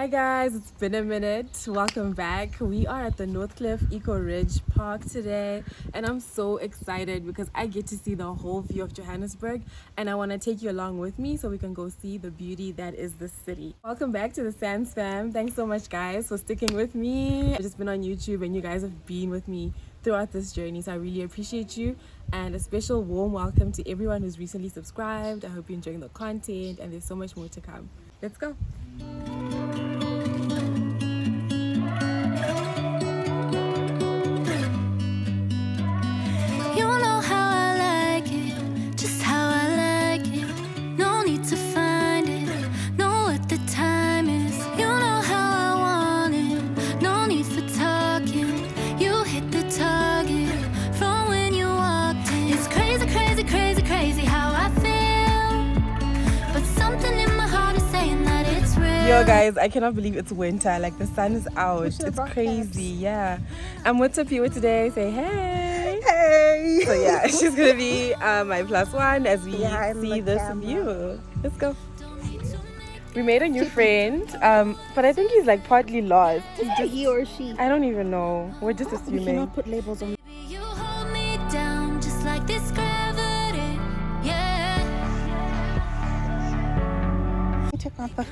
guys, it's been a minute. Welcome back. We are at the Northcliff Eco Ridge Park today, and I'm so excited because I get to see the whole view of Johannesburg, and I want to take you along with me so we can go see the beauty that is the city. Welcome back to the Sands fam. Thanks so much guys for sticking with me. I've just been on YouTube and you guys have been with me throughout this journey, so I really appreciate you, and a special warm welcome to everyone who's recently subscribed. I hope you're enjoying the content and there's so much more to come. Let's go. Yo guys, I cannot believe it's winter. Like the sun is out. It's crazy. Yeah. I'm with Tapiwa today. Say hey. Hey. So yeah, she's gonna be my plus one as we see this view. Let's go. We made a new friend, but I think he's like partly lost. Is it he or she? I don't even know. We're just assuming. We cannot put labels on. You hold me down just like this gravity. Yeah. Check out the.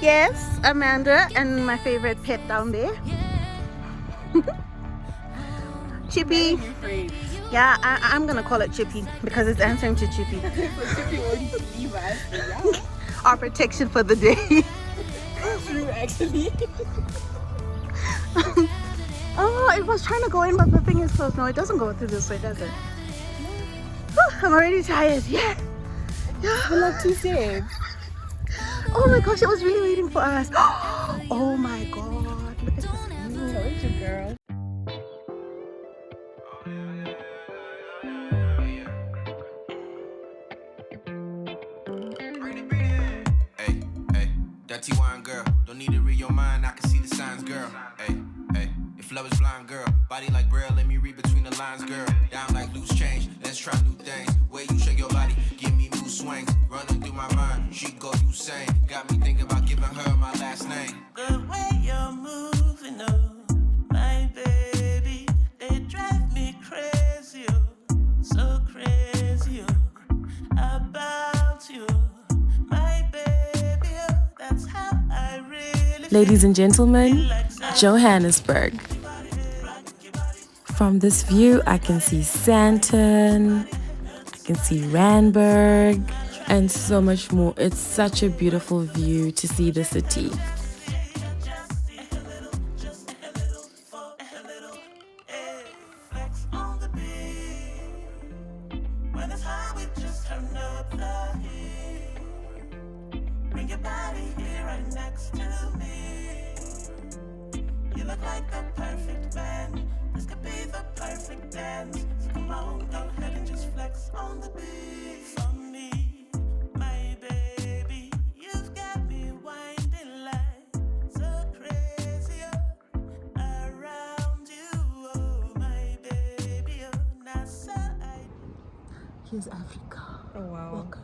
Yes, Amanda and my favorite pet down there. Chippy. Yeah, I'm gonna call it Chippy because it's answering to Chippy. Our protection for the day. True, actually. Oh, it was trying to go in, but the thing is closed. No, it doesn't go through this way, does it? I'm already tired. Yeah. We're like 2 steps. Oh my gosh, it was really waiting for us. Oh my god, look at this view. Told you, girl. Hey, hey, dirty wine girl. Don't need to read your mind, I can see the signs, girl. Hey, hey, if love is blind, girl. Body like Braille, let me read between the lines, girl. Down like loose change, let's try new things. Way you shake your body, give me mood swings. Running through my mind, she go Usain. Got me thinking about giving her my last name. The way you're moving, oh, my baby, they drive me crazy, oh, so crazy, oh, about you, my baby, oh, that's how I really Ladies and gentlemen, Johannesburg. From this view, I can see Sandton, I can see Randburg, and so much more. It's such a beautiful view to see the city. when it's high, we just turn up the heat. Bring your body here right next to me. You look like the perfect man. This could be the perfect dance. So come on, go ahead and just flex on the beat for me, my baby. You've got me winding like so crazy around you, oh my baby, oh now so Here's Africa. Oh wow. Welcome.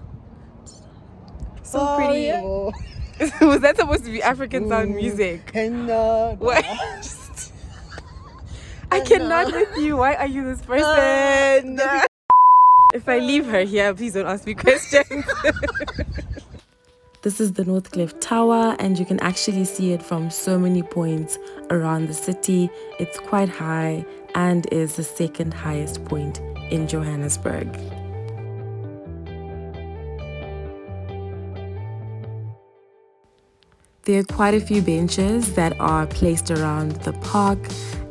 So pretty. Yeah. Was that supposed to be African sound music? Cannot. What? I cannot with you. Why are you this person? If I leave her here, please don't ask me questions. This is the Northcliff Tower, and you can actually see it from so many points around the city. It's quite high and is the second highest point in Johannesburg. There are quite a few benches that are placed around the park,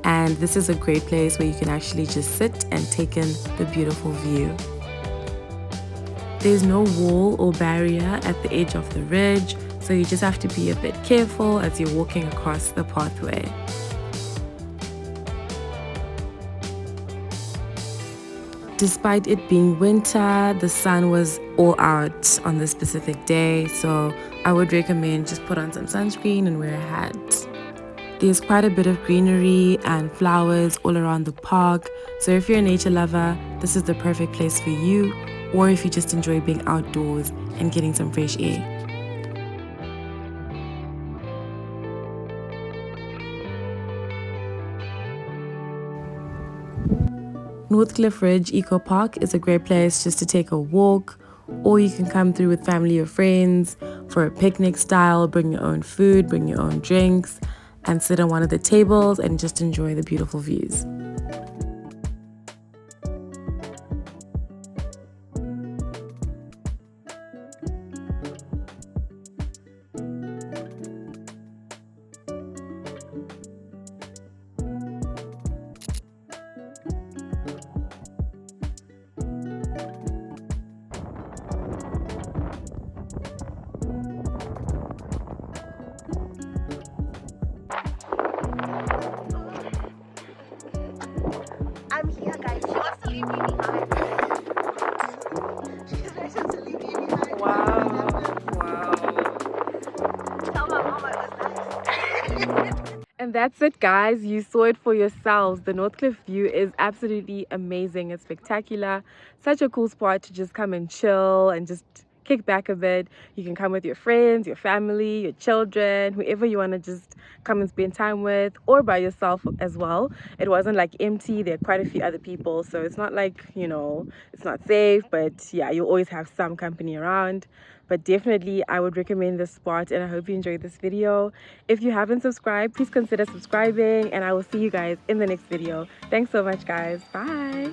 and this is a great place where you can actually just sit and take in the beautiful view. There's no wall or barrier at the edge of the ridge, so you just have to be a bit careful as you're walking across the pathway. Despite it being winter, the sun was all out on this specific day, so I would recommend just put on some sunscreen and wear a hat. There's quite a bit of greenery and flowers all around the park, so if you're a nature lover, this is the perfect place for you, or if you just enjoy being outdoors and getting some fresh air. Northcliff Ridge Eco Park is a great place just to take a walk, or you can come through with family or friends for a picnic style, bring your own food, bring your own drinks, and sit on one of the tables and just enjoy the beautiful views. I'm here, guys. She wants to leave me behind. She's ready to leave me behind. Wow. Tell my mama it was nice. And that's it, guys. You saw it for yourselves. The Northcliff view is absolutely amazing. It's spectacular. Such a cool spot to just come and chill and just kick back a bit. You can come with your friends, your family, your children, whoever you want to just come and spend time with, or by yourself as well. It wasn't like empty. There are quite a few other people, so it's not like, you know, it's not safe, but yeah, you'll always have some company around. But definitely I would recommend this spot, and I hope you enjoyed this video. If you haven't subscribed, please consider subscribing, and I will see you guys in the next video. Thanks so much, guys. Bye.